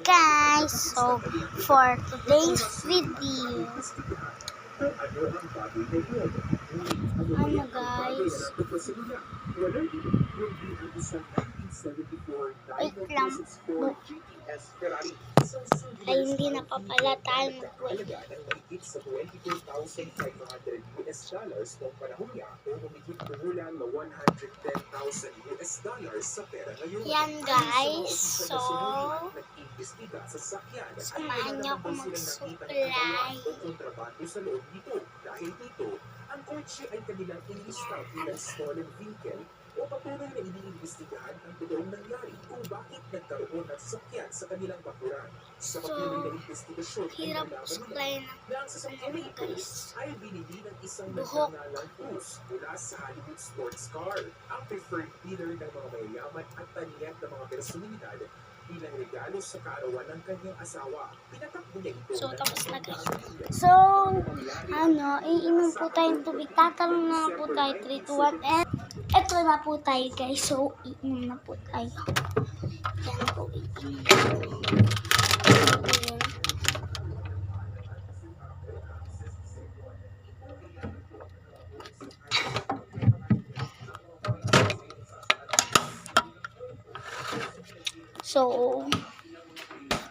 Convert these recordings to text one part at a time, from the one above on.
guys, so for today's video, ano guys, wait lang po, ay hindi na pa pala tayo mag-wait. Yan guys, so samahan niyo ako mag-supply. Dahil dito, ang kotse ay kanilang ilistang bilang stolen vehicle o patuloy na iniimbestigahan ang totoong nangyari kung bakit nagkaroon ng sasakyan sa kanilang bakuran. Sa patuloy na investigasyon ay hirap nalaman supply na ang sasakyan na ito ay binili ng isang buhok nagnanalang Cruz mula sa Hollywood sports car. Ang preferred dealer ng mga mayayaman at tanyag ng mga personalidad bilang regalo sa kaarawan ng kanyang asawa. Pinatakbo niya ito. So, tapos na guys. So, iinom po tayong tubig. Tatalong na po tayo, 3, 2, 1, and eto na po tayo guys. So, iinom na po tayo. Yan po, iinom. So,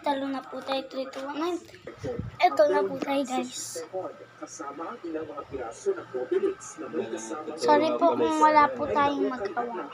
talo na po tayo, 3, 2, 1, eto na po tayo guys. Sorry po kung wala po tayong magawa.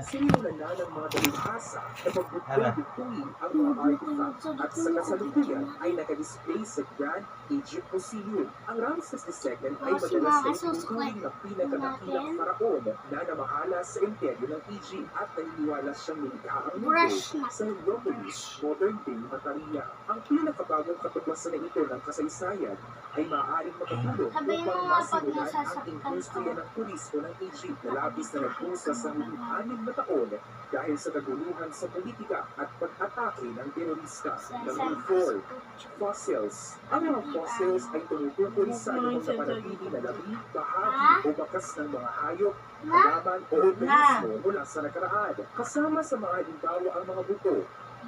Simulan na ng mga dalihasa na pagbubuhin ang mga artifacts at sa kasalukuyan ay nakadisplay sa Grand Egypt Museum. Ang Ramses II ay madalas na ituturing na pinakadakilang faraon na namahala sa imperyo ng Egypt at naniniwala siyang nilikhaang mundo sa Heropolis, modern-day Mataria. Ang pinakabagong katuklasan na ito ng kasaysayan ay maaaring makatulong upang masimulan ang industriya ng turismo ng Egypt na labis na nagpusa sa huling 6 na taon dahil sa kaguluhan sa politika at pag-atake ng terorista. Number 4, fossils. Ang mga fossils ay tumutukoy sa anumang napanatili na labi, bahagi o bakas ng mga hayop, halaman o organismo mula sa nakaraan. Kasama sa mga halimbawa ang mga buto,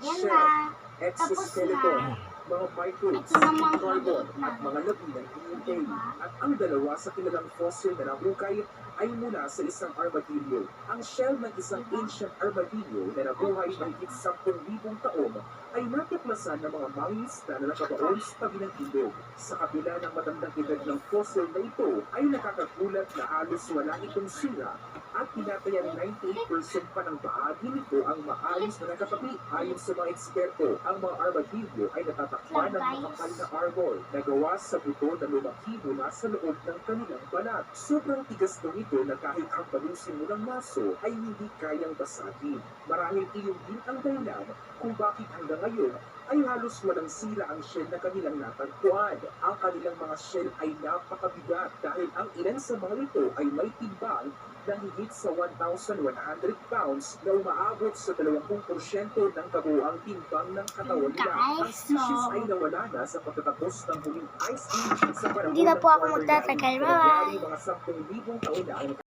shell, exoskeleton, mga microbes, carbon, at mga labi ng DNA. At ang dalawa sa kilalang fossil na nahukay ay mula sa isang armadillo. Ang shell ng isang ancient armadillo na nabuhay mahigit 10,000 taon ay natuklasan ng mga mangingisda na nakabaon sa tabi ng ilog. Sa kabila ng matandang edad ng fossil na ito ay nakakagulat na halos wala itong sira at tinatayang 98% pa ng bahagi nito ang maayos na nakatabi. Ayon sa mga eksperto, ang mga armadillo ay natatakpan ng makapal na armor na gawa sa buto na lumaki mula sa loob ng kanilang balat. Sobrang tigas ng ito na kahit ang palusin mo ng maso ay hindi kayang basagin. Marahil iyon din ang dahilan kung bakit hanggang ngayon ay halos walang sira ang shell na kanilang natagpuan. Ang kanilang mga shell ay napakabigat dahil ang ilan sa mga ito ay may timbang na higit sa 1,100 pounds na umaabot sa 20% ng kabuuang timbang ng katawan nila. Ang species ay nawala na sa pagtatapos ng huling ice age sa panahon Hindi na po ako ng magtatagal. Bye-bye! Bye-bye! Mga 10,000 taon na ang